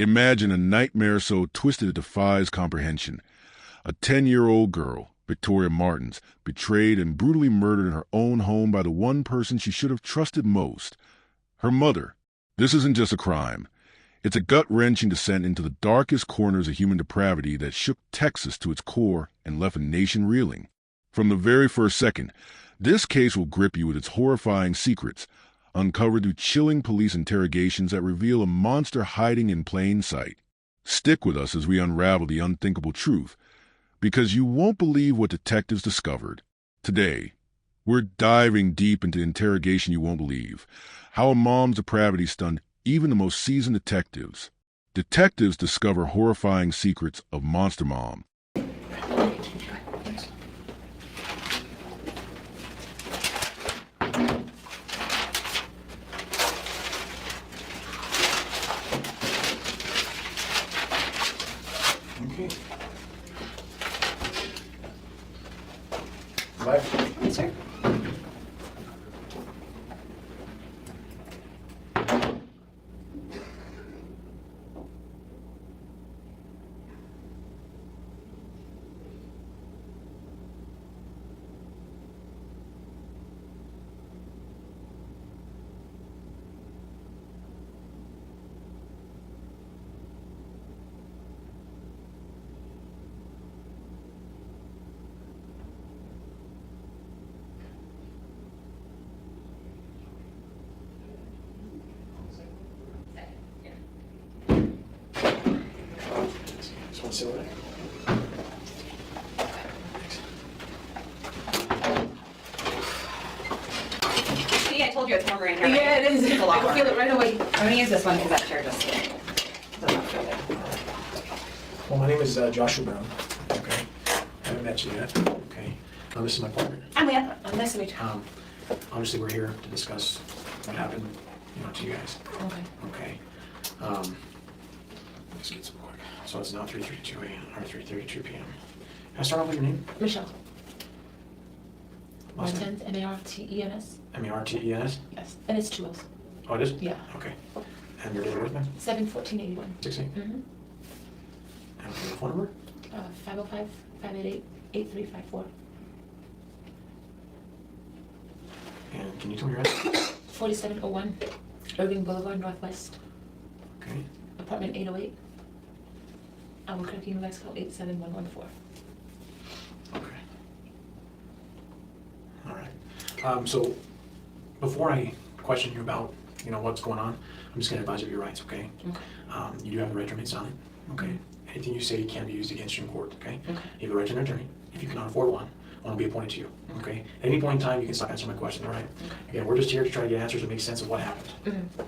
Imagine a nightmare so twisted it defies comprehension. A 10-year-old girl, Victoria Martins, betrayed and brutally murdered in her own home by the one person she should have trusted most, her mother. This isn't just a crime. It's a gut-wrenching descent into the darkest corners of human depravity that shook Texas to its core and left a nation reeling. From the very first second, this case will grip you with its horrifying secrets, uncovered through chilling police interrogations that reveal a monster hiding in plain sight. Stick with us as we unravel the unthinkable truth, because you won't believe what detectives discovered. Today, we're diving deep into interrogation you won't believe, how a mom's depravity stunned even the most seasoned detectives. Detectives discover horrifying secrets of Monster Mom. Okay. Bye. Yes, sir. Just want to sit over there. See, I told you it's warmer in here. Yeah, it is. It's a lot I can feel warmer. it right away. I'm gonna use this one because that chair just does not feel good. Well, my name is Joshua Brown. Okay. I haven't met you yet. Okay. This is my partner. I'm nice to meet you. Obviously, we're here to discuss what happened, to you guys. Okay. Okay. Let's get some quick. So it's now 3:32 a.m. or 3:32 p.m. Can I start off with your name? Michelle. Last name? Martens, M-A-R-T-E-N-S. M-A-R-T-E-N-S? Yes. And it's 2 L's. Oh, it is? Yeah. Okay. And your date of birth, man? 7/14/81. 16? Mm-hmm. And your phone number? 505-588-8354. And can you tell me your address? 4701 Irving Boulevard, Northwest. Okay. Apartment 808. Albuquerque, New Mexico, 87114. Okay. All right. So before I question you about, what's going on, I'm just going to advise you of your rights, okay? Okay. You do have the right to remain silent, okay? Anything you say can be used against you in court, okay? Okay. You have the right to an attorney. If you cannot afford one will be appointed to you, okay? At any point in time, you can stop answering my question, all right? Again, we're just here to try to get answers and make sense of what happened,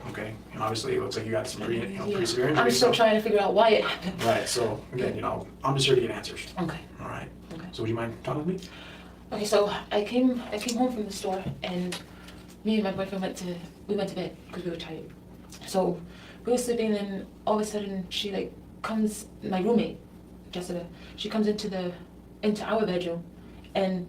okay? And obviously, it looks like you got some pretty, pretty severe I'm injuries. still so- trying to figure out why it happened. Right, so again, I'm just here to get answers, Okay. all right? Okay. So would you mind talking with me? Okay, so I came home from the store, and me and my boyfriend went to bed because we were tired. So we were sleeping, and all of a sudden she comes, my roommate, Jessica, she comes into our bedroom and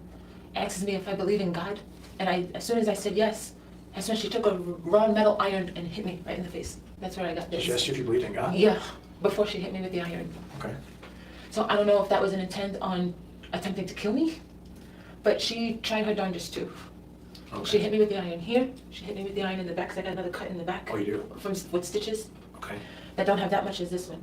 asks me if I believe in God. And as soon as I said yes, as soon as she took a raw metal iron and hit me right in the face. That's where I got Did this. she ask you if you believed in God? Yeah, before she hit me with the iron. Okay. So I don't know if that was an intent on attempting to kill me, but she tried her darndest too. Okay. She hit me with the iron here. She hit me with the iron in the back, 'cause I got another cut in the back. Oh, you do? With stitches Okay. that don't have that much as this one.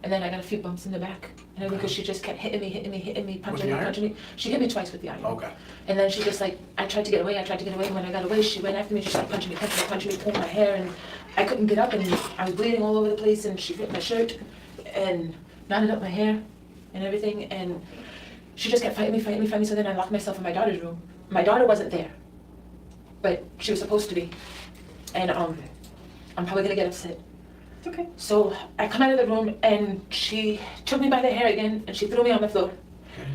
And then I got a few bumps in the back. And because she just kept hitting me, punching the me, iron? punching me. She hit me twice with the iron. Okay. And then she just I tried to get away. And when I got away, she went after me. She started punching me, pulling my hair. And I couldn't get up, and I was bleeding all over the place. And she ripped my shirt and knotted up my hair and everything. And she just kept fighting me. So then I locked myself in my daughter's room. My daughter wasn't there, but she was supposed to be. And I'm probably gonna get upset. It's okay. So I come out of the room, and she took me by the hair again, and she threw me on the floor. Okay.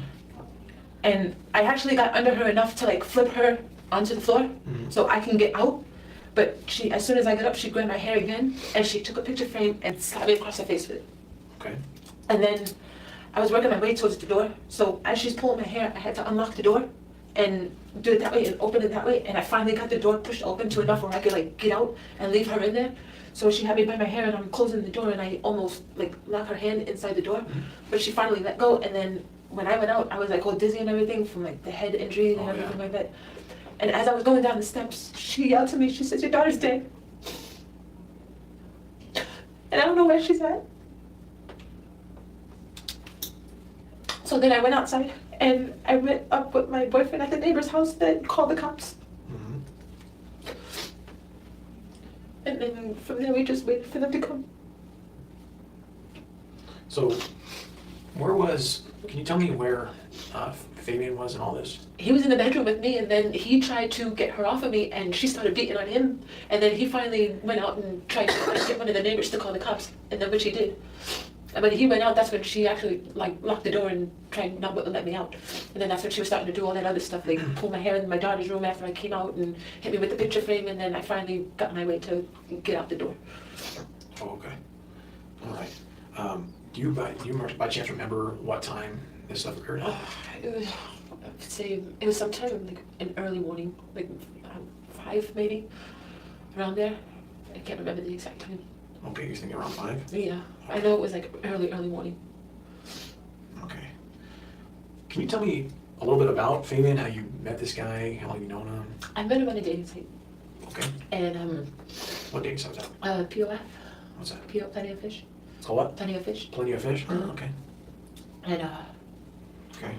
And I actually got under her enough to flip her onto the floor so I can get out. But as soon as I got up, she grabbed my hair again, and she took a picture frame and slapped me across the face with it. Okay. And then I was working my way towards the door. So as she's pulling my hair, I had to unlock the door and do it that way and open it that way. And I finally got the door pushed open to enough where I could get out and leave her in there. So she had me by my hair and I'm closing the door and I almost like lock her hand inside the door, but she finally let go. And then when I went out, I was like all dizzy and everything from like the head injury and everything like that. And as I was going down the steps, she yelled to me, she said, "Your daughter's dead." And I don't know where she's at. So then I went outside and I met up with my boyfriend at the neighbor's house that called the cops. And then from there we just waited for them to come. So, can you tell me where Fabian was in all this? He was in the bedroom with me and then he tried to get her off of me and she started beating on him. And then he finally went out and tried to like, get one of the neighbors to call the cops. And then which he did. And when he went out, that's when she actually like locked the door and tried not to let me out. And then that's when she was starting to do all that other stuff, like pull my hair in my daughter's room after I came out and hit me with the picture frame. And then I finally got my way to get out the door. Oh, okay. All right. Do you by chance remember what time this stuff occurred at? It was, I would say, it was sometime like an early morning, like 5 maybe, around there. I can't remember the exact time. Okay, you think around 5? Yeah, I know it was like early morning. Okay. Can you tell me a little bit about Fabian, how you met this guy, how long you known him? I met him on a dating site. Okay. And What dating site was that? POF. What's that? PO, Plenty of Fish. It's called what? Plenty of Fish. Plenty of Fish? Mhm. Okay. And Okay.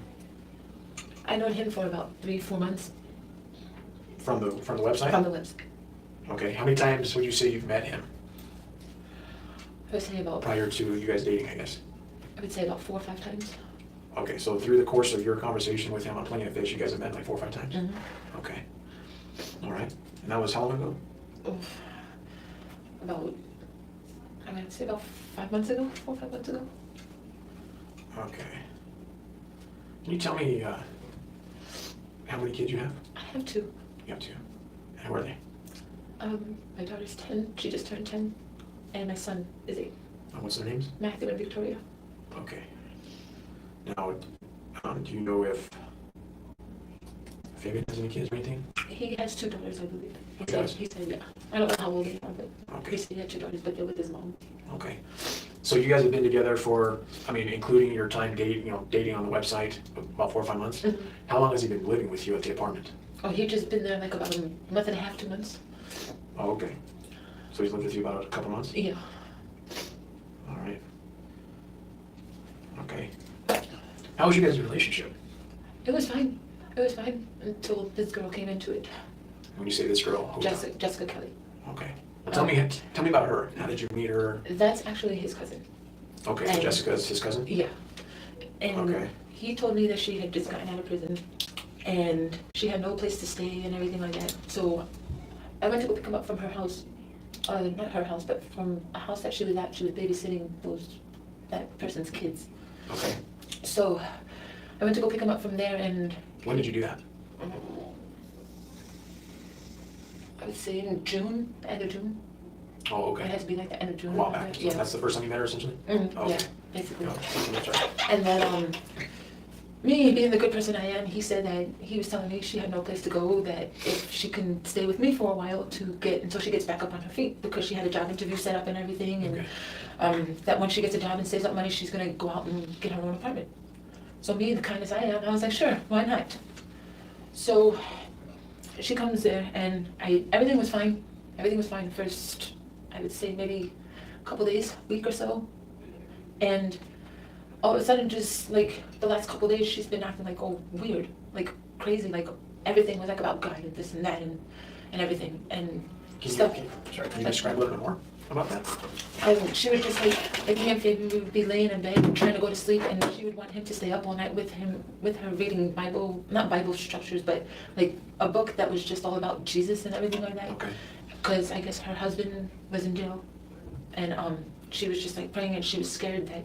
I known him for about 3-4 months From the website? from the website. Okay. How many times would you say you've met him I would say about, prior to you guys dating, I guess? I would say about 4 or 5 times. Okay, so through the course of your conversation with him on Plenty of Fish, you guys have met like 4 or 5 times? Mm-hmm. Okay. All right. And that was how long ago? About, I would say about 5 months ago, 4 or 5 months ago. Okay. Can you tell me how many kids you have? I have 2. You have 2. And where are they? My daughter's 10, she just turned 10, and my son is 8, And what's their names? Matthew and Victoria. Okay. Now, do you know if Fabian has any kids or anything? He has 2 daughters, I believe. He does? He said, yeah. I don't know how old they are, but Okay. he said he had 2 daughters, but they're with his mom. Okay. So you guys have been together for, I mean, including your time dating on the website, about 4 or 5 months? Mhm. How long has he been living with you at the apartment? Oh, he just been there like about a month and a half, 2 months. Oh, okay. So he's lived with you about a couple months? Yeah. All right. Okay. How was you guys' relationship? It was fine. It was fine until this girl came into it. When you say this girl, who's that? Jessica Kelly. Okay. Well, tell me about her. How did you meet her? That's actually his cousin. Okay, so And- Jessica's his cousin? Yeah. And Okay. he told me that she had just gotten out of prison and she had no place to stay and everything like that. So I went to go pick him up from her house. Not her house, but from a house that she was at. She was babysitting that person's kids. Okay. So I went to go pick him up from there and When did you do that? I would say in June, the end of June. Oh, It had okay. to be like the end of June. A while back. So Yeah. that's the first time you met her, essentially? Mhm, Okay. Yeah, basically. Yeah, that's right. And then, me being the good person I am, he said that he was telling me she had no place to go, that if she can stay with me for a while until she gets back up on her feet, because she had a job interview set up and everything, and that when she gets a job and saves up money, she's gonna go out and get her own apartment. So me, the kindness I am, I was like, sure, why not? So she comes there and everything was fine. Everything was fine first, I would say maybe a couple days, week or so. And all of a sudden, just like the last couple days, she's been acting like, oh, weird, like crazy, like everything was like about God and this and that and everything and stuff. Can you describe a little bit more about that? And she would just like me and Fabian, we would be laying in bed trying to go to sleep, and she would want him to stay up all night with her reading not Bible structures, but like a book that was just all about Jesus and everything like that. Okay. Because I guess her husband was in jail, and she was just like praying, and she was scared that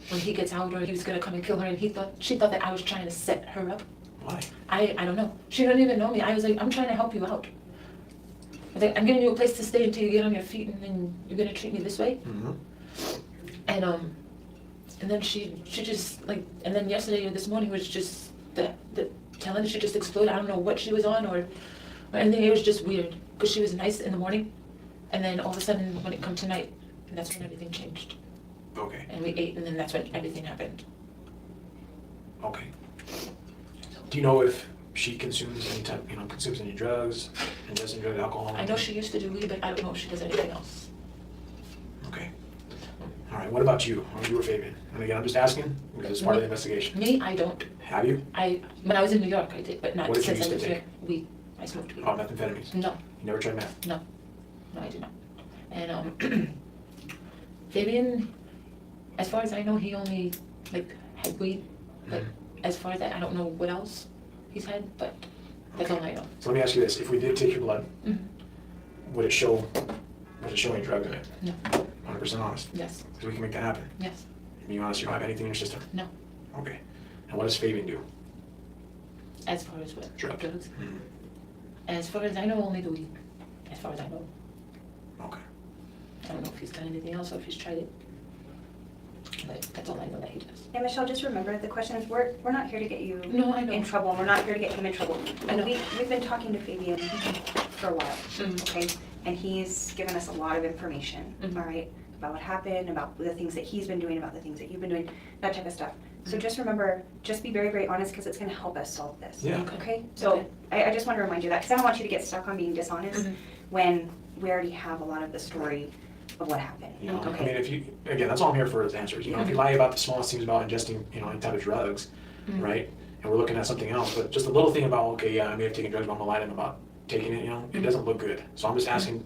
when he gets out, or he was gonna come and kill her, and she thought that I was trying to set her up. Why? I don't know. She didn't even know me. I was like, I'm trying to help you out. I was like, I'm giving you a place to stay until you get on your feet, and then you're gonna treat me this way. Mm-hmm. And then she just like, and then yesterday or this morning was just the telling she just exploded. I don't know what she was on or anything. It was just weird because she was nice in the morning, And then all of a sudden, when it comes to night, that's when everything changed. Okay, And we ate, and then that's when everything happened. okay. Do you know if she consumes any type, consumes any drugs, ingests any drugs, alcohol? I know she used to do weed, but I don't know if she does anything else. Okay. All right, what about you? How you were Fabian? And again, I'm just asking because it's part of the investigation. Me, I don't. Have you? When I was in New York, I did, but not What did you since used I to lived take? here. Weed. I smoked weed. Oh, methamphetamines? No, You never tried meth? no, I did not. And Fabian, as far as I know, he only had weed. But as far as that, I don't know what else he's had. But that's all I know. So let me ask you this: if we did take your blood, Mhm. would it show any drugs in it? No. 100% honest. Yes. Because we can make that happen. Yes. Be honest, you don't have anything in your system. No. Okay. And what does Fabian do? As far as what? Drugs. Drugs. As far as I know, only the weed. As far as I know. Okay. I don't know if he's done anything else or if he's tried it. But that's all I know that he does. And Michelle, just remember, the question is, we're not here to get you No, I know. in trouble, and we're not here to get him in trouble. I know. We've been talking to Fabian for a while, Mhm. okay? And he's given us a lot of information, Mhm. all right? About what happened, about the things that he's been doing, about the things that you've been doing, that type of stuff. So just remember, just be very, very honest, because it's gonna help us solve this. Yeah. Okay? So I just want to remind you that, because I don't want you to get stuck on being dishonest Mhm. when we already have a lot of the story of what happened. You know, I Okay? mean, if you, again, that's all I'm here for is answers. If you lie about the smallest things about ingesting, any type of drugs, right? And we're looking at something else, but just a little thing about, okay, yeah, I may have taken drugs, but I'm gonna lie to them about taking it, it doesn't look good. So I'm just asking,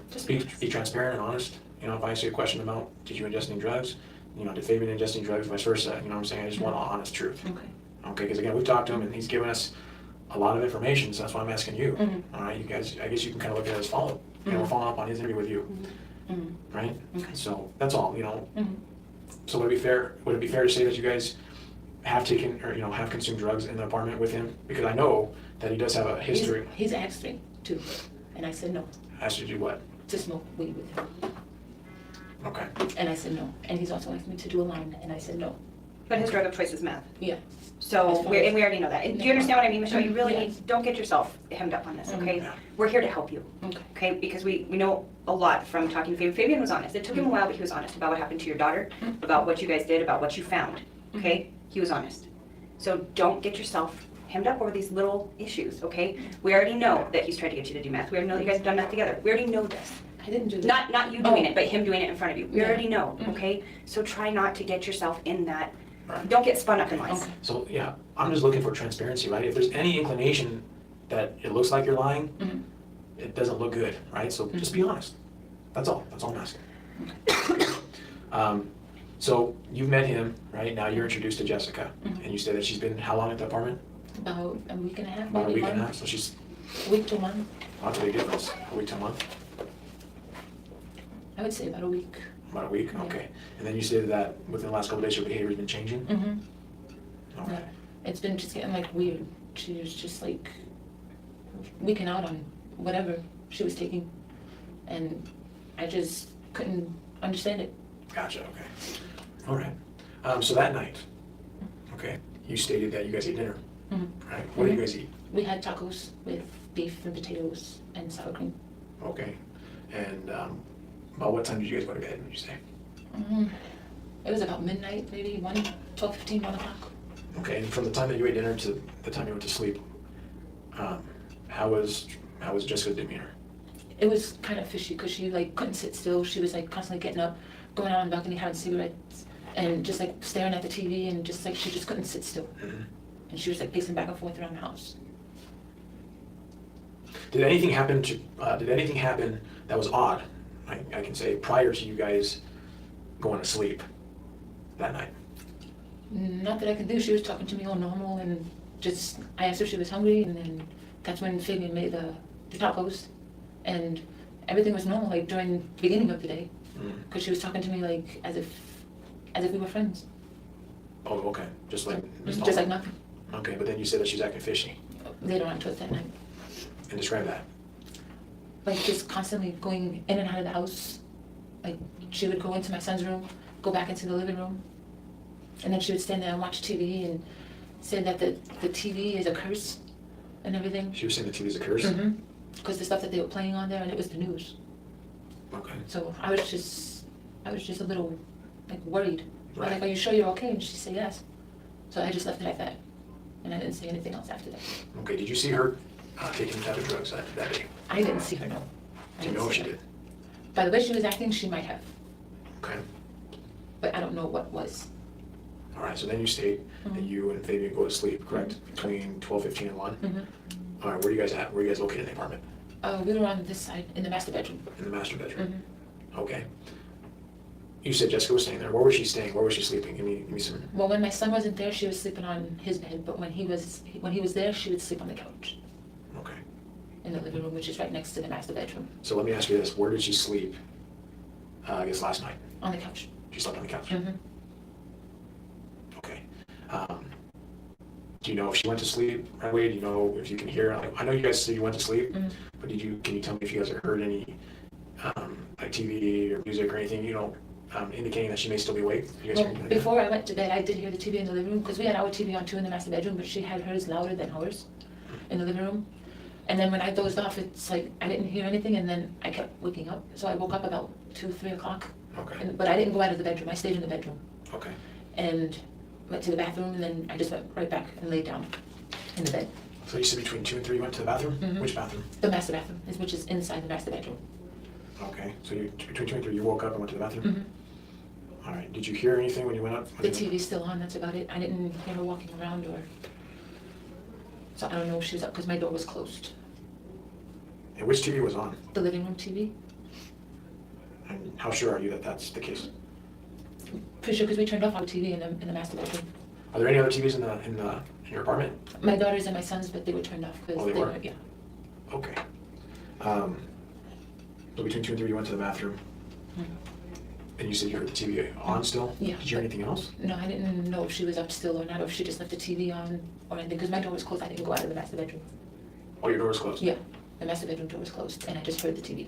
just be transparent and honest. If I ask you a question about, did you ingest any drugs? Did Fabian ingest any drugs, vice versa? You know what I'm saying? I just want an honest truth. Okay. Okay, because again, we've talked to him and he's given us a lot of information, so that's why I'm asking you. Mhm. All right, you guys, I guess you can kind of look at it as follow. We're following up on his interview with you, Mhm. right? Okay. So that's all, Mhm. So would it be fair to say that you guys have taken or, have consumed drugs in the apartment with him? Because I know that he does have a history. He's asked me to, and I said no, Asked you to do what? to smoke weed with him. Okay. And I said no. And he's also asked me to do a line, and I said no. But his drug of choice is meth. Yeah. So, As far and as- we already know that. Do you understand what I mean, Michelle? You really Yes. need, don't get yourself hemmed up on this, okay? Yeah. We're here to help you, Okay. okay? Because we know a lot from talking to Fabian. Fabian was honest. It took him a while, but he was honest about what happened to your daughter, about what you guys did, about what you found, okay? He was honest. So don't get yourself hemmed up over these little issues, okay? We already know that he's tried to get you to do math. We already know that you guys have done math together. We already know this. I didn't do that. Not you doing it, but him doing it in front of you. We Yeah. already know, Mhm. okay? So try not to get yourself in that. Right. Don't get spun up in lies. Okay. So, yeah, I'm just looking for transparency, right? If there's any inclination that it looks like you're lying, Mhm. it doesn't look good, right? So just be honest. That's all I'm asking. So you've met him, right? Now you're introduced to Jessica, Mhm. and you say that she's been how long at the apartment? About a week and a half, About a maybe week and a month. half, so she's, A week to a month. that's a big difference, a week to a month, I would say about a week. about a week, Yeah. okay. And then you said that within the last couple of days, your behavior's been changing? Mm-hmm. Okay. Yeah. It's been just getting weird. She was just weaking out on whatever she was taking. And I just couldn't understand it. Gotcha, okay. All right. So that night, okay, you stated that you guys ate dinner, Mhm. right? What did you guys eat? We had tacos with beef and potatoes and sour cream. Okay. And about what time did you guys go to bed, would you say? It was about midnight, maybe 12:15, 1 o'clock. Okay, and from the time that you ate dinner to the time you went to sleep, how was Jessica's demeanor? It was kind of fishy because she couldn't sit still. She was constantly getting up, going out on the balcony, having cigarettes, and just staring at the TV, and just she just couldn't sit still. Mhm. And she was pacing back and forth around the house. Did anything happen that was odd? I can say prior to you guys going to sleep that night. Not that I can think. She was talking to me all normal, and just I asked her if she was hungry, and then that's when Fabian made the tacos, and everything was normal during the beginning of the day, because she was talking to me as if we were friends, Oh, okay. Just like just like nothing. Okay, but then you said that she's acting fishy. Later on towards that night, And describe that. just constantly going in and out of the house. She would go into my son's room, go back into the living room, and then she would stand there and watch TV and say that the TV is a curse and everything. She was saying the TV's a curse. Because the stuff that they were playing on there, and it was the news. Okay. So I was just a little like worried. I was Right. like, are you sure you're okay? And she said yes. So I just left it like that. And I didn't say anything else after that. Okay, did you see her taking the type of drugs that day? I didn't see her, no. I Do you didn't know if see she her. did? By the way she was acting, she might have. Okay. But I don't know what was. All right, so then you state that you and Fabian go to sleep, correct? Between 12:15 and 1? Mm-hmm. All right, where are you guys at? Where are you guys located in the apartment? We were on this side, in the master bedroom. In the master bedroom? Mm-hmm. Okay. You said Jessica was staying there. Where was she staying? Where was she sleeping? Give me some. Well, when my son wasn't there, she was sleeping on his bed, but when he was there, she would sleep on the couch Okay. in the living room, which is right next to the master bedroom, So let me ask you this. Where did she sleep, I guess, last night? on the couch. She slept on the couch? Mm-hmm. Okay. Do you know if she went to sleep right away? Do you know if you can hear? Like, I know you guys said you went to sleep, Mm-hmm. but can you tell me if you guys have heard any like TV or music or anything, indicating that she may still be awake? You guys Well, hear anything like before I went to bed, I did hear the TV in the living room, because we had our TV on too in the master bedroom, but she had hers louder than ours in the living room. And then when I dozed off, it's like I didn't hear anything, and then I kept waking up. So I woke up about 2, 3 o'clock. that? Okay. But I didn't go out of the bedroom. I stayed in the bedroom Okay. and went to the bathroom, and then I just went right back and laid down in the bed. So you said between 2 and 3 you went to the bathroom? Mhm. Which bathroom? The master bathroom, which is inside the master bedroom. Okay. So between 2 and 3 you woke up and went to the bathroom? Mm-hmm. All right. Did you hear anything when you went up? The TV's still on, that's about it. I didn't hear her walking around or... So I don't know if she was up, because my door was closed. And which TV was on? The living room TV? And how sure are you that that's the case? Pretty sure, because we turned off our TV in the master bedroom. Are there any other TVs in your apartment? My daughter's and my son's, but they were turned off because Oh, they were? yeah. Okay. So between 2 and 3 you went to the bathroom, Mhm. and you said you heard the TV on still? Yeah. Did you hear anything else? No, I didn't know if she was up still or not, or if she just left the TV on or anything, because my door was closed. I didn't go out of the master bedroom. Oh, your door was closed? Yeah, the master bedroom door was closed, and I just heard the TV.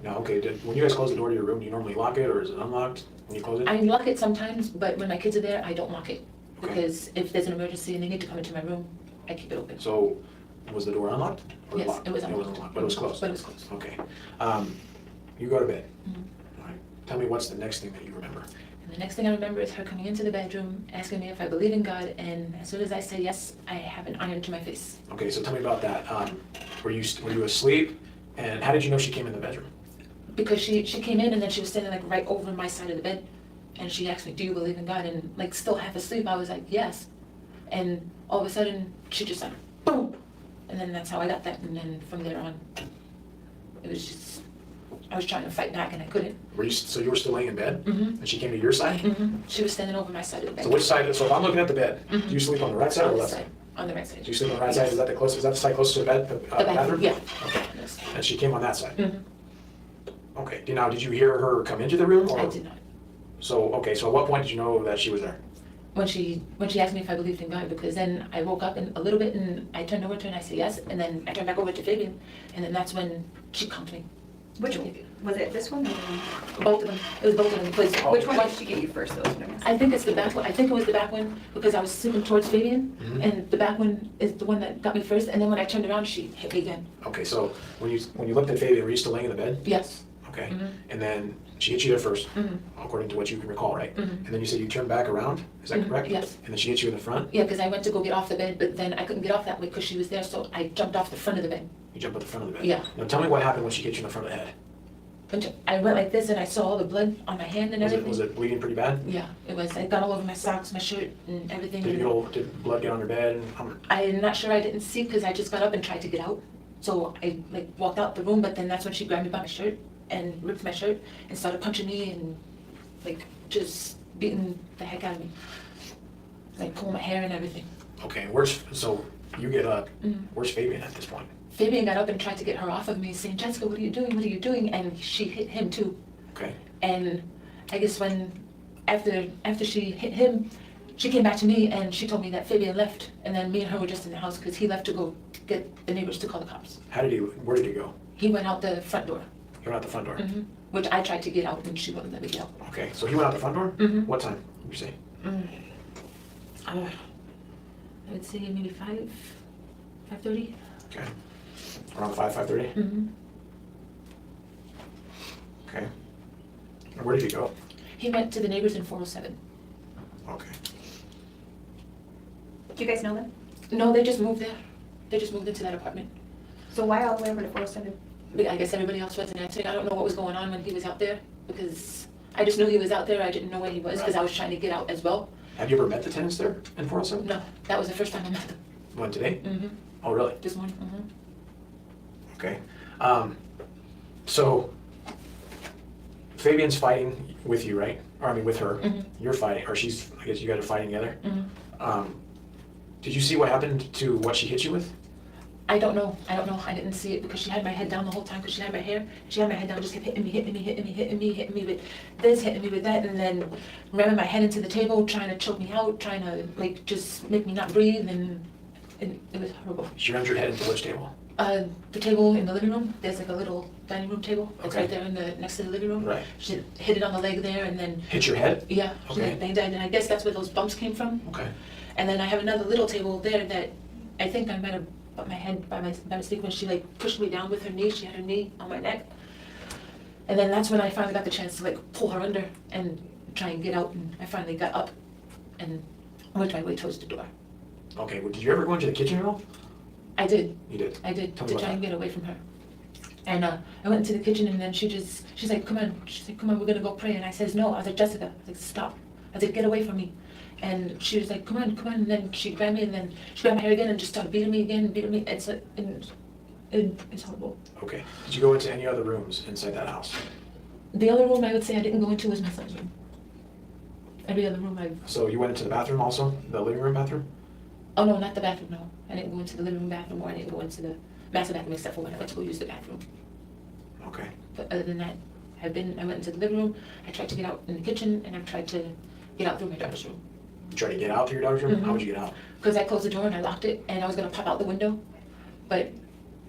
No, okay. When you guys close the door to your room, do you normally lock it, or is it unlocked when you close it? I lock it sometimes, but when my kids are there, I don't lock it. Okay. Because if there's an emergency and they need to come into my room, I keep it open. So, was the door unlocked? Or Yes, locked? it was It wasn't unlocked. locked, but it was closed? But it was closed. Okay. You go to bed. Mhm. All right. Tell me what's the next thing that you remember? And the next thing I remember is her coming into the bedroom, asking me if I believe in God, and as soon as I say yes, I have an iron to my face. Okay, so tell me about that. Were you asleep? And how did you know she came in the bedroom? Because she came in and then she was standing like right over my side of the bed, and she asked me, do you believe in God? And like still half asleep, I was like, yes. And all of a sudden, she just like, boom! And then that's how I got that, and then from there on, it was just, I was trying to fight back and I couldn't. So you were still laying in bed? Mhm. And she came to your side? She was standing over my side of the bed. So which side? So if I'm looking at the bed, Mhm. do you sleep on the right side or On the the left side? side, on the right side. Do you sleep on the right side? Is that the side closest to the bed? The bathroom? Yeah. Okay. Yes. And she came on that side? Mhm. Okay. Now, did you hear her come into the room? Or? I did not. So, okay, so at what point did you know that she was there? When she asked me if I believed in God, because then I woke up in a little bit and I turned over to her and I said yes, and then I turned back over to Fabian, and then that's when she come to me. Which one? Was it this one or the one? Both of them. It was both of them because Which one did she get you first, though? I think it's the back one. I think it was the back one because I was sitting towards Fabian, Mhm. and the back one is the one that got me first. And then when I turned around, she hit me again. Okay, so when you looked at Fabian, were you still laying in the bed? Yes. Okay. Mhm. And then she hit you there first, Mhm. according to what you can recall, right? Mhm. And then you said you turned back around, is that Mhm, correct? yes. And then she hit you in the front? Yeah, because I went to go get off the bed, but then I couldn't get off that way because she was there, so I jumped off the front of the bed. You jumped at the front of the bed? Yeah. Now tell me what happened when she hit you in the front of the head. I went like this, and I saw all the blood on my hand and everything. Was it bleeding pretty bad? Yeah, it was. It got all over my socks, my shirt, and everything. Did blood get on your bed? I'm not sure. I didn't see because I just got up and tried to get out. So I like walked out the room, but then that's when she grabbed me by my shirt and ripped my shirt and started punching me and like just beating the heck out of me, like pulling my hair and everything. Okay, so you get up, Mhm. where's Fabian at this point? Fabian got up and tried to get her off of me, saying, "Jessica, what are you doing? What are you doing?" And she hit him too. Okay. And I guess after she hit him, she came back to me and she told me that Fabian left, and then me and her were just in the house because he left to go get the neighbors to call the cops. Where did he go? He went out the front door, He went out the front door? which I tried to get out and she wouldn't let me get out. Okay, so he went out the front door? Mhm. What time, would you say? I would say maybe 5:30. Okay. Around 5:30? Mm-hmm. Okay. And where did he go? He went to the neighbors in 407. Okay. Do you guys know them? No, they just moved there. They just moved into that apartment. So why all the way over to 407? I guess everybody else wasn't answering. I don't know what was going on when he was out there, because I just knew he was out there. I didn't know where he was, because I was trying to get out as well. Have you ever met the tenants there in 407? No, that was the first time I met them. When, today? Mm-hmm. Oh, really? This morning. Mm-hmm. Okay. So Fabian's fighting with you, right? Or I mean, with her. Mhm. You're fighting, or she's. I guess you guys are fighting together. Mm-hmm. Did you see what happened to what she hit you with? I don't know. I didn't see it because she had my head down the whole time, because she had my hair. She had my head down, just kept hitting me with this, hitting me with that, and then ramming my head into the table, trying to choke me out, trying to like just make me not breathe, and it was horrible. She rammed your head into which table? The table in the living room, there's like a little dining room table. It's Okay. right there in the next to the living room. Right. She hit it on the leg there, and then Hit your head? yeah, Okay. she banged it, and I guess that's where those bumps came from. Okay. And then I have another little table there that I think I might have bumped my head by mistake when she like pushed me down with her knee. She had her knee on my neck. And then that's when I finally got the chance to like pull her under and try and get out. And I finally got up and worked my way towards the door. Okay. Well, did you ever go into the kitchen at all? I did. You did. I did, Tell me to about try and that. get away from her. And I went into the kitchen, and then she's like, come on. She's like, come on, we're gonna go pray. And I says, no. I was like, Jessica. I was like, stop. I was like, get away from me. And she was like, come on. And then she grabbed me, and then she grabbed my hair again and just started beating me again, It's like, it's horrible. Okay. Did you go into any other rooms inside that house? The other room I would say I didn't go into was my son's room. Every other room So you went into the bathroom also? The living room bathroom? oh no, not the bathroom, no. I didn't go into the living room bathroom, or I didn't go into the master bathroom except for when I went to go use the bathroom. Okay. But other than that, I went into the living room, I tried to get out in the kitchen, and I tried to get out through my daughter's room. You tried to get out to your daughter's room? Mhm. How would you get out? Because I closed the door and I locked it, and I was gonna pop out the window, but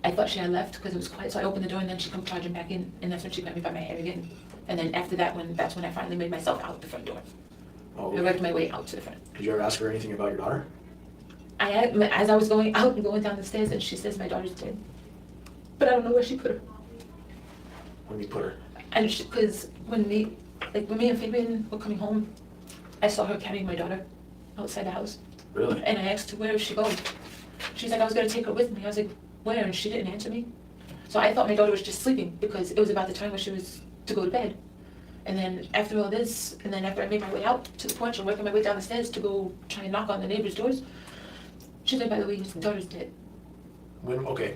I thought she had left because it was quiet, so I opened the door, and then she come charging back in, and that's when she grabbed me by my hair again. And then after that, that's when I finally made myself out the front door. Oh, I worked my way out to the front. did you ever ask her anything about your daughter? As I was going out and going down the stairs, and she says my daughter's dead, but I don't know where she put her. When you put her? And because when me and Fabian were coming home, I saw her carrying my daughter outside the house. Really? And I asked her, where is she going? She's like, I was gonna take her with me. I was like, where? And she didn't answer me. So I thought my daughter was just sleeping, because it was about the time where she was to go to bed. And then after all this, and then after I made my way out to the porch and working my way down the stairs to go try and knock on the neighbor's doors, she's like, by the way, your daughter's dead. Okay.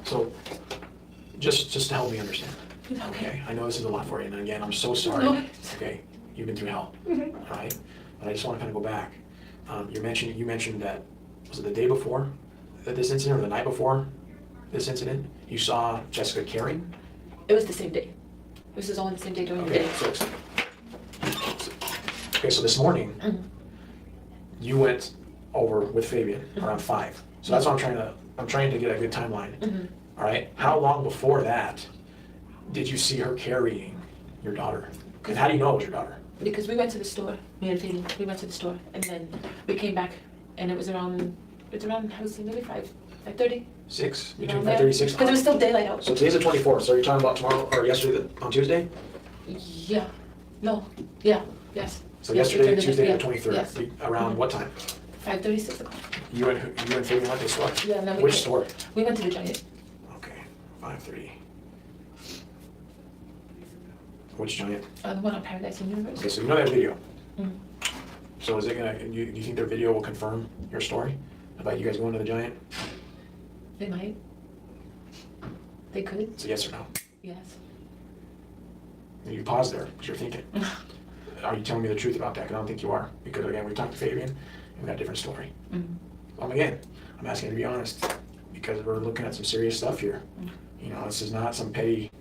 So, just to help me understand. Okay. I know this is a lot for you, and again, I'm so sorry. No. Okay, you've been through hell, Mm-hmm. all right? But I just want to kind of go back. You mentioned that, was it the day before this incident, or the night before this incident, you saw Jessica carrying? It was the same day. This is all the same day during the Okay, day. so this morning, Mhm. you went over with Fabian around 5. So that's what I'm trying to get a good timeline. Mhm. All right, how long before that did you see her carrying your daughter? And how do you know it was your daughter? Because we went to the store, me and Fabian, we went to the store, and then we came back, and it was around, I would say maybe 5:30. 6, between 5:30 and 6. Because it was still daylight out. So today's the 24th, so you're talking about tomorrow, or yesterday, on Tuesday? Yeah, no, yeah, yes. So Yes, yesterday, we turned it in, Tuesday, yeah, the 23rd, yes. around Mhm. what time? 5:30, 6 o'clock. You and Fabian went to the store? Yeah, and then we Which came- store? We went to the Giant, Okay, 5:30. Which Giant? the one on Paradise and Universe. Okay, so you know that video. Mhm. So is it gonna, do you think their video will confirm your story about you guys going to the Giant? They might. They could, It's a yes or no. yes. You pause there, because you're thinking. Are you telling me the truth about that? Because I don't think you are. Because again, we talked to Fabian, and we got a different story. Mhm. I'm asking you to be honest, because we're looking at some serious stuff here. Mhm. You know, this is not some petty,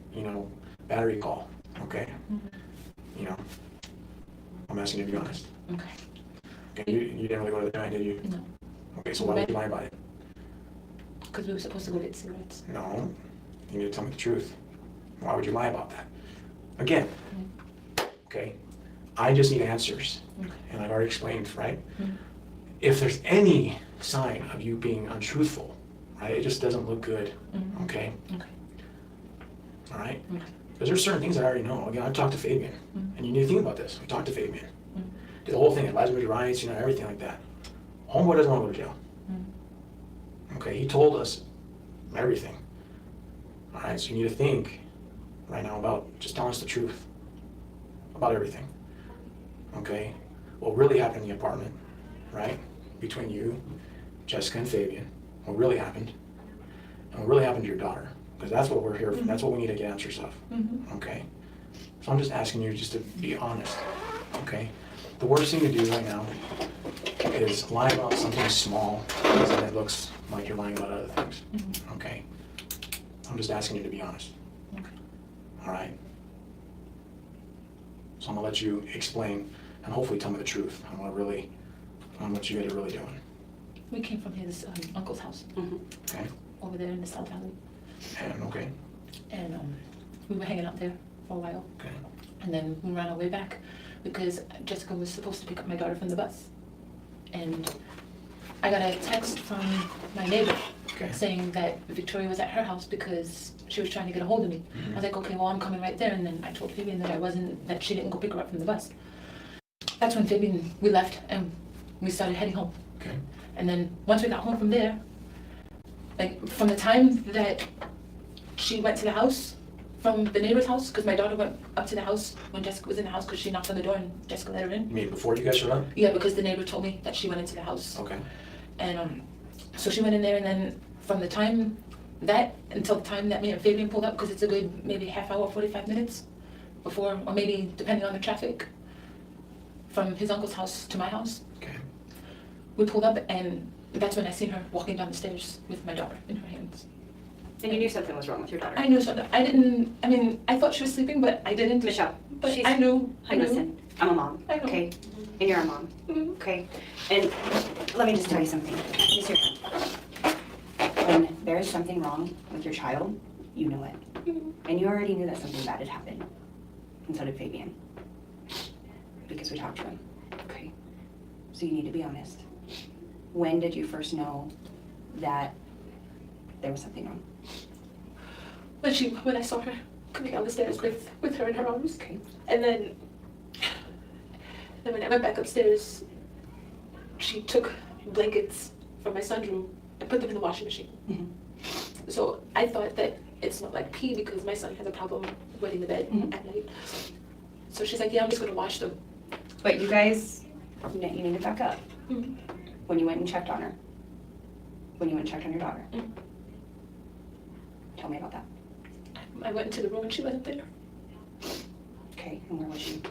battery call, okay? Mhm. You know, I'm asking you to be honest. Okay, Okay, you didn't really go to the Giant, did you? no, Okay, so why would you lie about it? because we were supposed to go get cigarettes. No, you need to tell me the truth. Why would you lie about that? Again, okay, I just need answers, Okay. and I've already explained, right? Mhm. If there's any sign of you being untruthful, right, it just doesn't look good, Mhm. okay? Okay, All right? okay. Because there's certain things that I already know. Again, I've talked to Fabian, and you need to think about this. We talked to Fabian. The whole thing, advisory rights, you know, everything like that. Homeboy doesn't want to go to jail. Okay, he told us everything. All right, so you need to think right now about just telling us the truth about everything. Okay, what really happened in the apartment, right? Between you, Jessica, and Fabian. What really happened, and what really happened to your daughter. Because that's what we're here for. That's what we need to get answers of. Okay? So I'm just asking you just to be honest. Okay? The worst thing to do right now is lie about something small, because then it looks like you're lying about other things. Okay? I'm just asking you to be honest. Okay. All right? So I'm gonna let you explain and hopefully tell me the truth on what you guys are really doing. We came from his uncle's house Okay? over there in the South Valley. And okay. And we were hanging out there for a while. Okay. And then we ran our way back because Jessica was supposed to pick up my daughter from the bus. And I got a text from my neighbor Okay. saying that Victoria was at her house because she was trying to get a hold of me. I was like, okay, well, I'm coming right there. And then I told Fabian that she didn't go pick her up from the bus. That's when we left and we started heading home. Okay. And then once we got home from there, like from the time that she went to the house, from the neighbor's house, because my daughter went up to the house when Jessica was in the house because she knocked on the door and Jessica let her in. You mean before you guys showed up? Yeah, because the neighbor told me that she went into the house. Okay. And so she went in there, and then from the time that until the time that me and Fabian pulled up, because it's a good maybe half hour, 45 minutes before, or maybe depending on the traffic, from his uncle's house to my house, Okay. we pulled up, and that's when I seen her walking down the stairs with my daughter in her hands. And you knew something was wrong with your daughter. I knew something. I thought she was sleeping, but I didn't. Michelle, But she's, I knew. listen, I'm a mom, I know. okay? And you're a mom, okay? And let me just tell you something. Just hear me. When there is something wrong with your child, you know it. And you already knew that something bad had happened. And so did Fabian. Because we talked to him, okay? So you need to be honest. When did you first know that there was something wrong? When I saw her coming down the stairs with her in her arms. Okay. And then when I went back upstairs, she took blankets from my son's room and put them in the washing machine. So I thought that it smelled like pee because my son has a problem wetting the bed at night. So she's like, yeah, I'm just gonna wash them. But you guys, you need to back up. When you went and checked on her, when you went and checked on your daughter, tell me about that. I went into the room and she wasn't there. Okay, and where was she?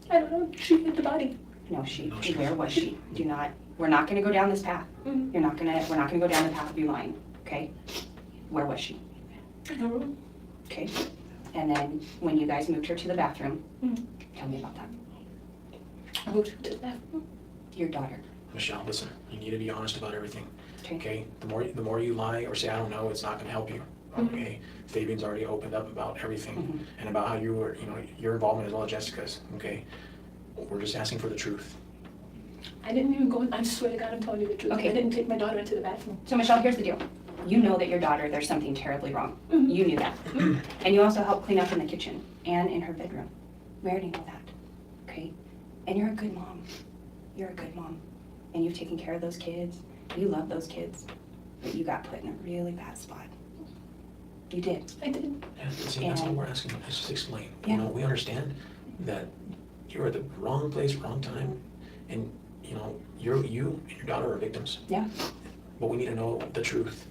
I don't know, she hid the body. No, where was she? We're not gonna go down this path. We're not gonna go down the path of you lying, okay? Where was she? In her room. Okay, and then when you guys moved her to the bathroom, tell me about that. I moved her to the bathroom. Your daughter, Michelle, listen, you need to be honest about everything. okay? Okay? The more you lie or say I don't know, it's not gonna help you. Okay? Fabian's already opened up about everything and about how you were, your involvement as well as Jessica's. Okay? We're just asking for the truth. I didn't even go in, I swear to God, I'm telling you the truth. Okay. I didn't take my daughter into the bathroom. So Michelle, here's the deal. You know that your daughter, there's something terribly wrong. You knew that. And you also helped clean up in the kitchen and in her bedroom. We already know that, okay? And you're a good mom. You're a good mom. And you've taken care of those kids. You love those kids. But you got put in a really bad spot. You did. I did. Yeah, see, that's all we're asking. Let's just explain. Yeah. We understand that you're at the wrong place, wrong time, and you and your daughter are victims. Yeah. But we need to know the truth.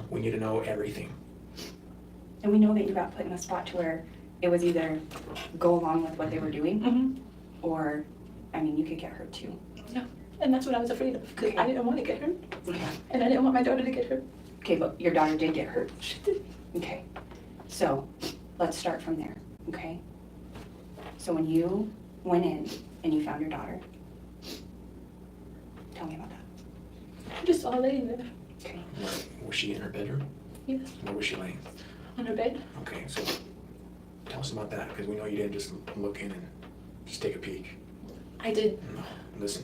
We need to know everything. And we know that you got put in a spot to where it was either go along with what they were doing, or, you could get hurt too. Yeah, and that's what I was afraid of, because Okay. I didn't want to get hurt, Okay. and I didn't want my daughter to get hurt. Okay, but your daughter did get hurt. She did. Okay, so let's start from there, okay? So when you went in and you found your daughter, tell me about that. I just saw her laying there. Okay. Was she in her bedroom? Yes, Where was she laying? on her bed. Okay, so tell us about that, because we know you didn't just look in and just take a peek. I did. No, listen,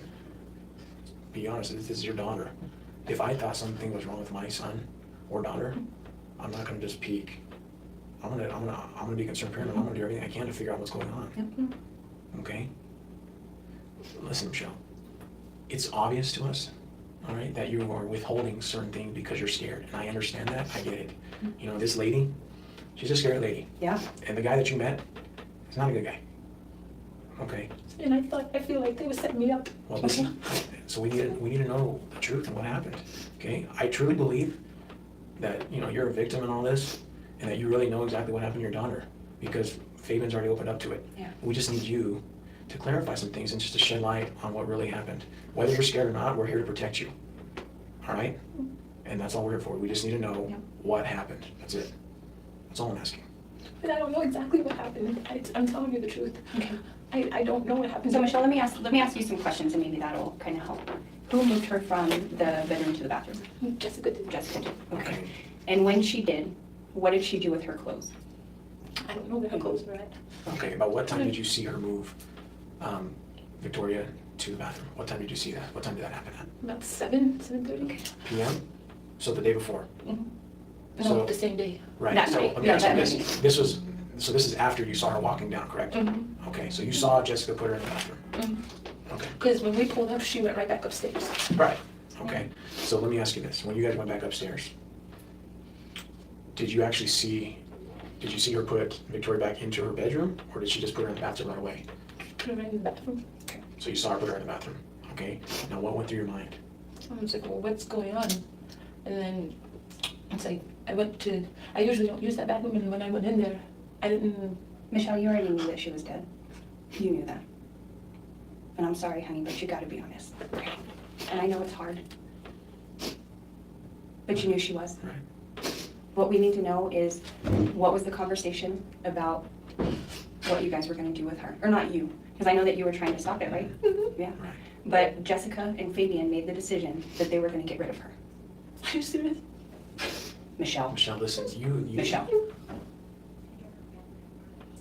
be honest, this is your daughter. If I thought something was wrong with my son or daughter, I'm not gonna just peek. I'm gonna be a concerned parent, and I'm gonna do everything I can to figure out what's going on. Yep. Okay? Listen, Michelle, it's obvious to us, all right, that you are withholding certain things because you're scared, and I understand that, I get it. You know, this lady, she's a scared lady, Yeah. and the guy that you met is not a good guy. Okay? And I feel like they were setting me up. Well, listen, so we need to know the truth and what happened, okay? I truly believe that, you know, you're a victim in all this, and that you really know exactly what happened to your daughter, because Fabian's already opened up to it. Yeah. We just need you to clarify some things and just to shed light on what really happened. Whether you're scared or not, we're here to protect you, all right? And that's all we're here for. We just need to know Yeah. what happened. That's it. That's all I'm asking. But I don't know exactly what happened. I'm telling you the truth. Okay. I don't know what happened. So Michelle, let me ask you some questions, and maybe that'll kind of help. Who moved her from the bedroom to the bathroom? Jessica did. Jessica did. Okay. Okay. And when she did, what did she do with her clothes? I don't know where her clothes were at. Okay, about what time did you see her move Victoria to the bathroom? What time did you see that? What time did that happen at? About 7:30. PM? So the day before? No, So- the same day. Right, That so night. let me Yeah, ask you that this. This is after you saw her walking down, correct? Mm-hmm. Okay, so you saw Jessica put her in the bathroom. Okay, Because when we pulled up, she went right back upstairs. right, okay. So let me ask you this. When you guys went back upstairs, did you see her put Victoria back into her bedroom, or did she just put her in the bathroom right away? Put her right in the bathroom. So you saw her put her in the bathroom, okay? Now what went through your mind? I was like, well, what's going on? And then it's like, I usually don't use that bathroom, and when I went in there, I didn't. Michelle, you already knew that she was dead. You knew that. And I'm sorry, honey, but you gotta be honest. Okay? And I know it's hard. But you knew she was. Right. What we need to know is, what was the conversation about what you guys were gonna do with her? Or not you, because I know that you were trying to stop it, right? Yeah. Right. But Jessica and Fabian made the decision that they were gonna get rid of her. Are you serious? Michelle. Michelle, listen, you. Michelle.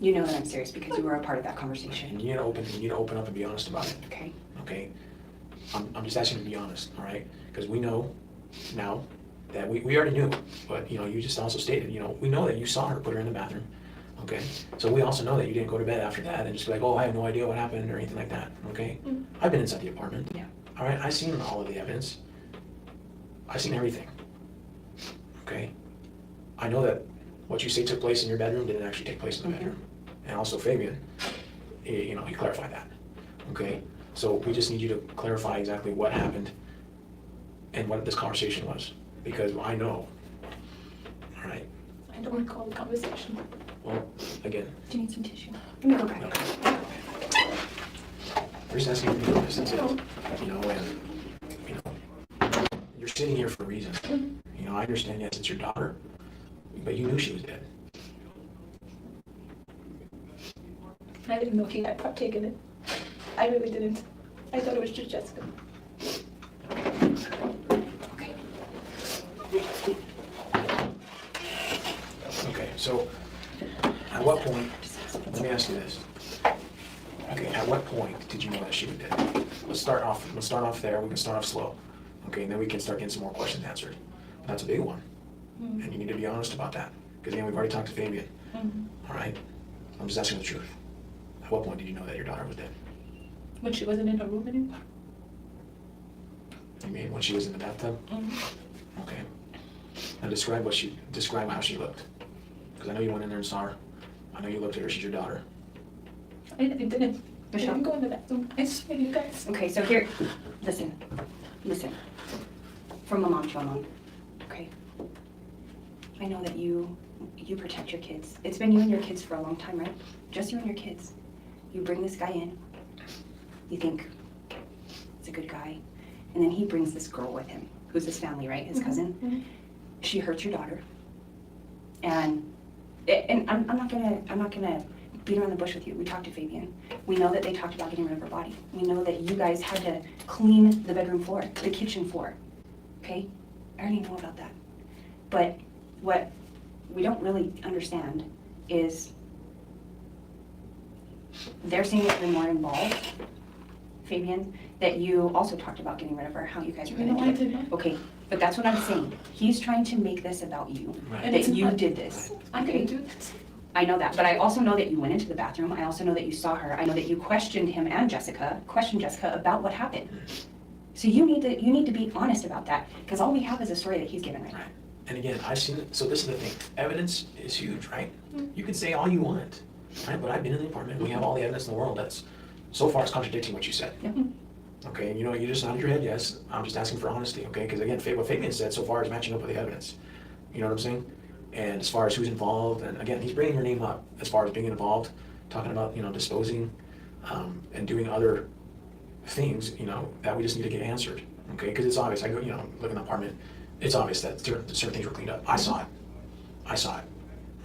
You know that I'm serious because you were a part of that And conversation, you need to open up and be honest about it. okay? Okay? I'm just asking you to be honest, all right? Because we know now that we already knew, but, you know, you just also stated, you know, we know that you saw her put her in the bathroom, okay? So we also know that you didn't go to bed after that and just be like, oh, I have no idea what happened or anything like that, okay? I've been inside the apartment. Yeah. All right, I've seen all of the evidence. I've seen everything, okay? I know that what you say took place in your bedroom didn't actually take place in the bedroom. And also Fabian, you know, he clarified that, okay? So we just need you to clarify exactly what happened and what this conversation was, because I know, all right? I don't recall the conversation. Well, again, Do you need some tissue? Let me go grab it. okay. We're just asking you to be honest, that's it. You know, and, you know, you're sitting here for a reason. You know, I understand, yes, it's your daughter, but you knew she was dead. I didn't know he had partaken in it. I really didn't. I thought it was just Jessica. Okay. Okay, so at what point, let me ask you this. Okay, at what point did you know that she was dead? Let's start off there. We can start off slow. Okay, and then we can start getting some more questions answered. That's a big one. And you need to be honest about that. Because again, we've already talked to Fabian. All right? I'm just asking the truth. At what point did you know that your daughter was dead? When she wasn't in her room anymore. You mean when she was in the bathtub? Okay. Now describe how she looked. Because I know you went in there and saw her. I know you looked at her. She's your daughter. I didn't. I Michelle? didn't go in the bathroom. I swear to you guys. Okay, so here, listen. From a mom to a mom, okay? I know that you protect your kids. It's been you and your kids for a long time, right? Just you and your kids. You bring this guy in. You think it's a good guy. And then he brings this girl with him, who's his family, right? His cousin. She hurts your daughter. And I'm not gonna beat around the bush with you. We talked to Fabian. We know that they talked about getting rid of her body. We know that you guys had to clean the bedroom floor, the kitchen floor. Okay? I already know about that. But what we don't really understand is they're saying that you're more involved Fabian, that you also talked about getting rid of her, how you guys were No, gonna I do did it. not. Okay, but that's what I'm saying. He's trying to make this about you, Right. And that it's you not. did this. I okay? didn't do this. I know that, but I also know that you went into the bathroom. I also know that you saw her. I know that you questioned him and questioned Jessica about what happened. So you need to be honest about that, because all we have is a story that he's given right now. Right. And again, I've seen it, so this is the thing, evidence is huge, right? You can say all you want, right? But I've been in the apartment, we have all the evidence in the world that's, so far, it's contradicting what you said. Yep. Okay, and you know, you just nodded your head, yes, I'm just asking for honesty, okay? Because again, what Fabian said so far is matching up with the evidence. You know what I'm saying? And as far as who's involved, and again, he's bringing your name up as far as being involved, talking about, you know, disposing, and doing other things, you know, that we just need to get answered, okay? Because it's obvious, I go, you know, look in the apartment, it's obvious that certain things were cleaned up. I saw it,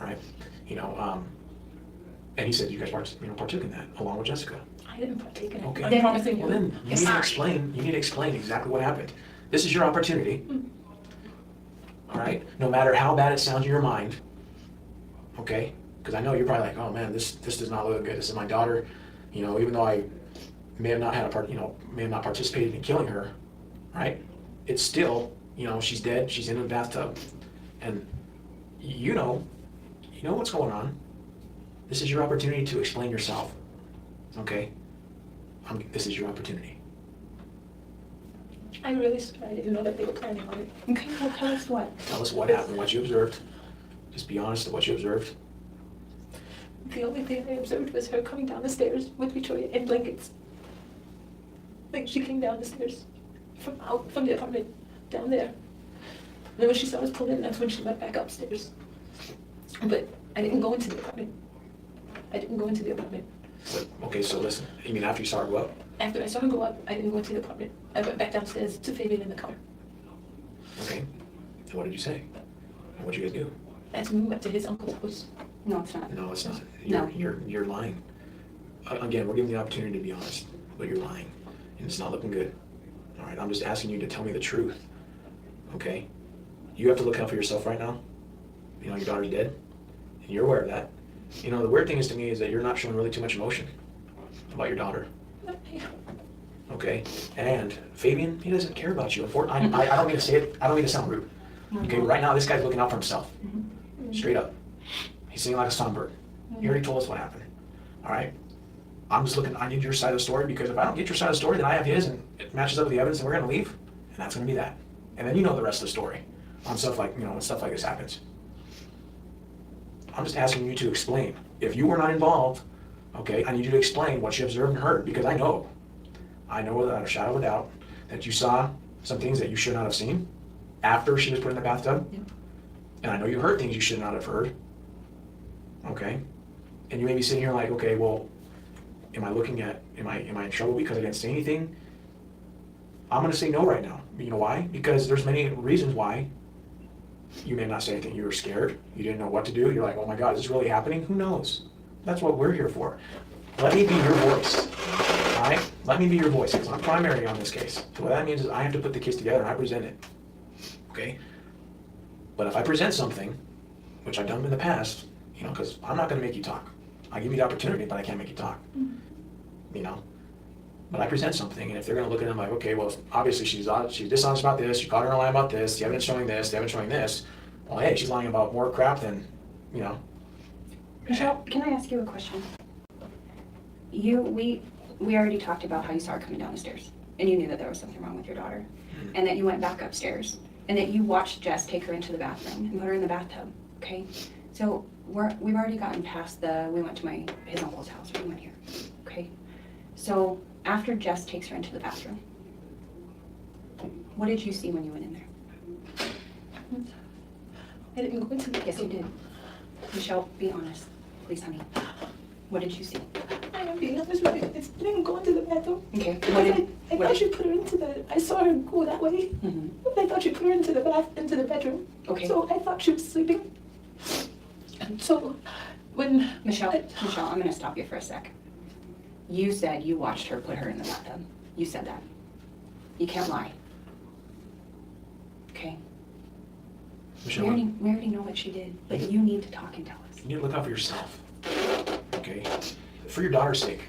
right? You know, and he said you guys partook in that along with Jessica. I didn't partake in it. Okay. I'm promising Well, then you need to explain exactly what happened. This is your opportunity. All right? No matter how bad it sounds in your mind, okay? Because I know you're probably like, oh man, this does not look good. This is my daughter. You know, even though I may have not had may have not participated in killing her, right? It's still, you know, she's dead. She's in a bathtub, and you know what's going on. This is your opportunity to explain yourself. Okay? This is your opportunity. I really swear I didn't know that they were planning on it. Okay, well, tell us what. Tell us what happened, what you observed. Just be honest with what you observed. The only thing I observed was her coming down the stairs with Victoria in blankets. Like she came down the stairs from the apartment down there. And then when she saw us pull in, that's when she went back upstairs. But I didn't go into the apartment. Okay, so listen. You mean after you saw her go up? After I saw her go up, I didn't go into the apartment. I went back downstairs to Fabian in the car. Okay. And what did you say? And what'd you guys do? As we went to his uncle's house. No, it's not. No, it's not. No. You're lying. Again, we're giving the opportunity to be honest, but you're lying, and it's not looking good. All right, I'm just asking you to tell me the truth. Okay? You have to look out for yourself right now. You know your daughter's dead, and you're aware of that. You know the weird thing is to me is that you're not showing really too much emotion about your daughter. Okay? And Fabian, he doesn't care about you. I don't mean to say it. I don't mean to sound rude. Okay? Right now, this guy's looking out for himself. Straight up. He's singing like a songbird. He already told us what happened. All right? I'm just looking, I need your side of the story, because if I don't get your side of the story, then I have his, and it matches up with the evidence, and we're gonna leave, and that's gonna be that. And then you know the rest of the story on stuff like, you know, when stuff like this happens. I'm just asking you to explain. If you were not involved, okay, I need you to explain what you observed and heard, because I know without a shadow of a doubt that you saw some things that you should not have seen after she was put in the bathtub. Yep. And I know you heard things you should not have heard. Okay? And you may be sitting here like, okay, well, am I in trouble because I didn't say anything? I'm gonna say no right now. You know why? Because there's many reasons why you may not say anything. You were scared, you didn't know what to do, you're like, oh my God, is this really happening? Who knows? That's what we're here for. Let me be your voice. All right? Let me be your voice, because I'm primary on this case. So what that means is I have to put the case together and I present it. Okay? But if I present something, which I've done in the past, you know, because I'm not gonna make you talk. I give you the opportunity, but I can't make you talk. You know? But I present something, and if they're gonna look at it and like, okay, well, obviously she's dishonest about this, you caught her in a lie about this, the evidence showing this, the evidence showing this, well, hey, she's lying about more crap than, you know. Michelle, can I ask you a question? We already talked about how you saw her coming down the stairs, and you knew that there was something wrong with your daughter, and that you went back upstairs, and that you watched Jess take her into the bathroom and put her in the bathtub, okay? So we've already gotten past we went to his uncle's house, we went here, okay? So after Jess takes her into the bathroom, what did you see when you went in there? I didn't go into the Yes, you did. Michelle, be honest, please, honey. What did you see? I'm being honest with you. I didn't go into the bathroom. Okay. Because I thought you put her into I saw her go that way. Mhm. I thought you put her into the bedroom. Okay. So I thought she was sleeping. And so when Michelle, I'm gonna stop you for a sec. You said you watched her put her in the bathtub. You said that. You can't lie. Okay? Michelle, We already know what she did, but you need to talk and tell us. you need to look out for yourself. Okay? For your daughter's sake.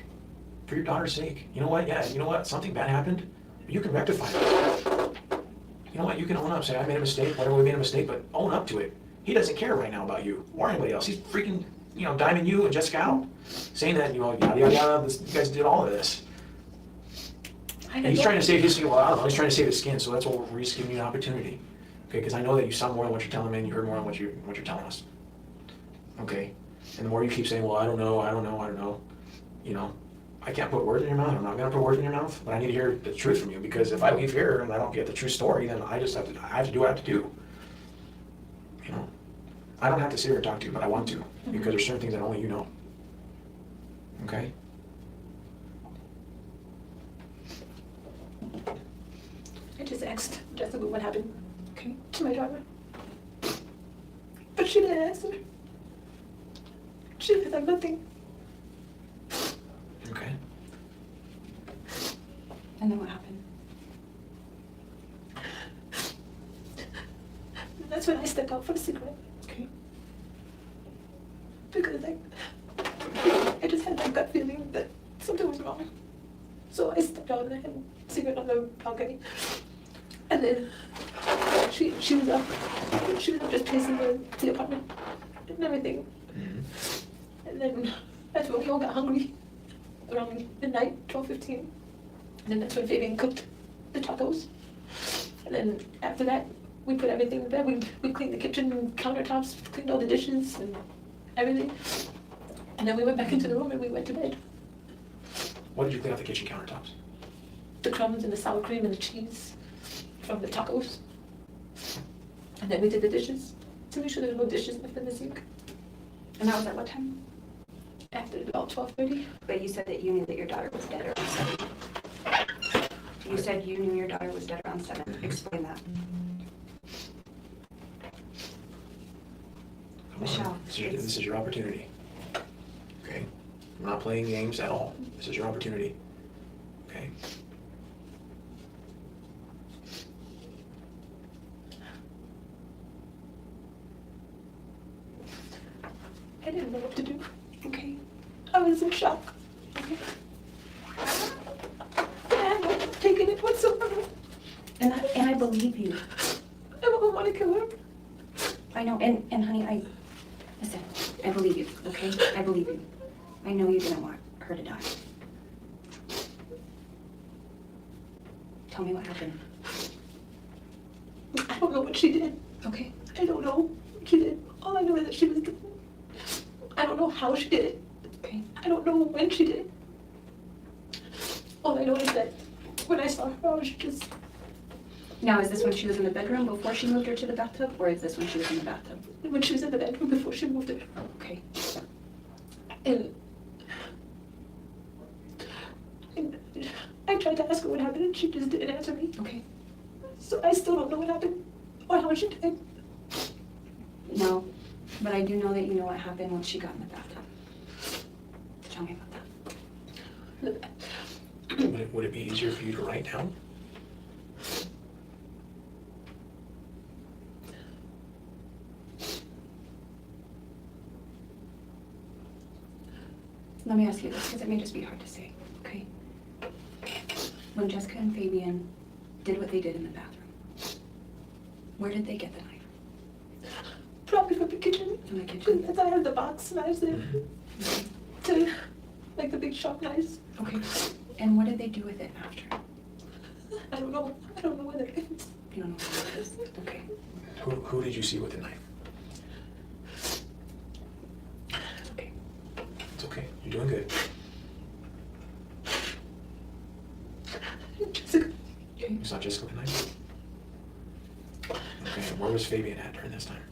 for your daughter's sake. You know what? Yeah, you know what? Something bad happened. You can rectify it. You know what? You can own up. Say, I made a mistake. Whatever, we made a mistake, but own up to it. He doesn't care right now about you or anybody else. He's freaking, diming you and Jessica out. Saying that, yada, yada, yada, you guys did all of this. And he's trying to save his skin. Well, I don't know. He's trying to save his skin, so that's what we're just giving you an opportunity. Okay, because I know that you saw more than what you're telling me, and you heard more than what you're telling us. Okay? And the more you keep saying, well, I don't know, I can't put words in your mouth. I'm not going to put words in your mouth, but I need to hear the truth from you, because if I leave here and I don't get the true story, then I have to do what I have to do. I don't have to sit here and talk to you, but I want to, because there's certain things that only you know. Okay? I just asked Jessica what happened, okay, to my daughter. But she didn't answer. She said like nothing. Okay. And then what happened? And that's when I stepped out for the cigarette. Okay. Because I just had that gut feeling that something was wrong. So I stepped out and I had a cigarette on the balcony. And then she was up. She was up just pacing the apartment and everything. Mm-hmm. And then that's when we all got hungry around midnight, 12:15. And then that's when Fabian cooked the tacos. And then after that, we put everything in bed. We cleaned the kitchen countertops, cleaned all the dishes and everything. And then we went back into the room and we went to bed. What did you clean off the kitchen countertops? The crumbs and the sour cream and the cheese from the tacos. And then we did the dishes to make sure there were no dishes left in the sink. And that was at what time? After about 12:30. But you said that you knew that your daughter was dead around 7. You said you knew your daughter was dead around 7. Explain that. Come Michelle, on. This is your opportunity. Okay? I'm not playing games at all. This is your opportunity. Okay? I didn't know what to do. Okay. I was in shock. Okay. I wasn't taking it whatsoever. And I believe you. I don't want to kill her. I know. And honey, listen, I believe you, okay? I believe you. I know you didn't want her to die. Tell me what happened. I don't know what she did. Okay. I don't know what she did. All I know is that she was dead. I don't know how she did it. Okay. I don't know when she did it. All I know is that when I saw her, I was just... Now, is this when she was in the bedroom before she moved her to the bathtub, or is this when she was in the bathtub? When she was in the bedroom before she moved her. Okay. And I tried to ask her what happened and she just didn't answer me. Okay. So I still don't know what happened or how she died. No, but I do know that you know what happened when she got in the bathtub. Tell me about that. Would it be easier for you to write down? Let me ask you this, because it may just be hard to say, okay? When Jessica and Fabian did what they did in the bathroom, where did they get the knife? Probably from the kitchen. From the kitchen? Because I have the box knives there. To, like the big sharp knives. Okay. And what did they do with it after? I don't know. I don't know where they're going. You don't know what it is? Okay. Who did you see with the knife? Okay. It's okay. You're doing good. Jessica. Okay. You saw Jessica with the knife? Okay. Where was Fabian at during this time?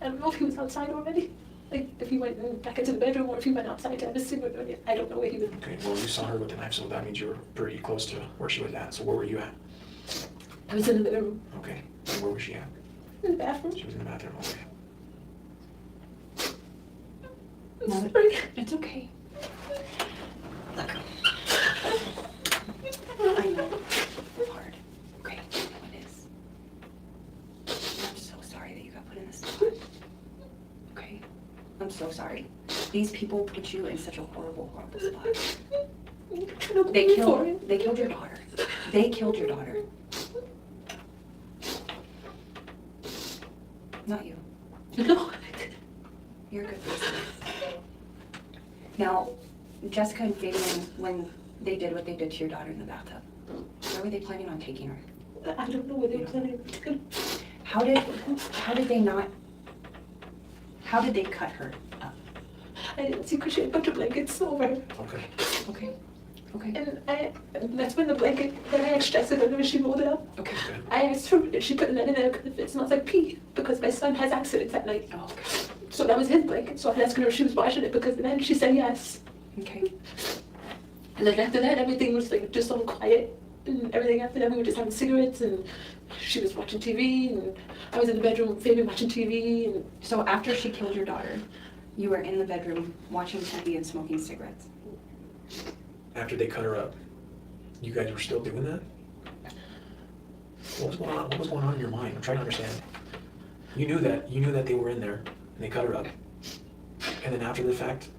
I don't know if he was outside already. Like, if he went back into the bedroom or if he went outside to have a cigarette. Or I don't know where he was. Okay. Well, you saw her with the knife, so that means you were pretty close to where she was at. So where were you at? I was in the living room. Okay. And where was she at? In the bathroom. She was in the bathroom. Okay. I'm No, sorry. it's okay. Look. I know. It's hard. Okay, I know it is. I'm so sorry that you got put in this spot. Okay? I'm so sorry. These people put you in such a horrible, horrible spot. I'm trying to go for it. They killed your daughter. They killed your daughter. Not you. No. You're a good person. Now, Jessica and Fabian, when they did what they did to your daughter in the bathtub, where were they planning on taking her? I don't know where they were planning to. How did they cut her up? I didn't see because she had a bunch of blankets over her. Okay. Okay. And that's when the blanket that I asked Jessica when she rolled it up. Okay. I asked her if she put lead in there because it smells like pee, because my son has accidents at night. Oh, okay. So that was his blanket. So I asked her if she was washing it, because then she said yes. Okay. And then after that, everything was like just so quiet. And everything after that, we were just having cigarettes, and she was watching TV, and I was in the bedroom with Fabian watching TV. And So after she killed your daughter, you were in the bedroom watching TV and smoking cigarettes. After they cut her up, you guys were still doing that? What was going on? What was going on in your mind? I'm trying to understand. You knew that they were in there and they cut her up. And then after the fact,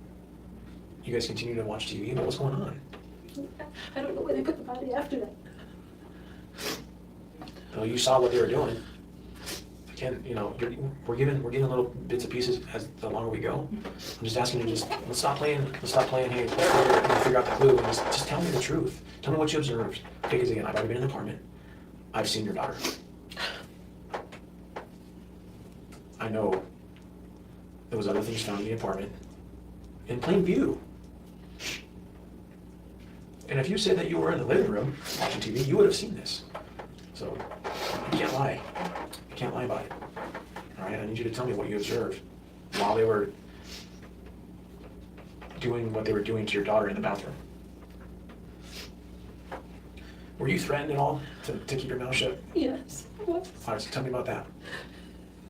you guys continued to watch TV. What was going on? I don't know where they put the body after that. Well, you saw what they were doing. Again, we're given little bits and pieces as the longer we go. I'm just asking you, let's stop playing. Hey, let's figure out the clue. And just tell me the truth. Tell me what you observed. Okay, because again, I've already been in the apartment. I've seen your daughter. I know there was other things found in the apartment in plain view. And if you said that you were in the living room watching TV, you would have seen this. So you can't lie. You can't lie about it. All right, I need you to tell me what you observed while they were doing what they were doing to your daughter in the bathroom. Were you threatened at all to keep your mouth shut? Yes. What? All right, so tell me about that.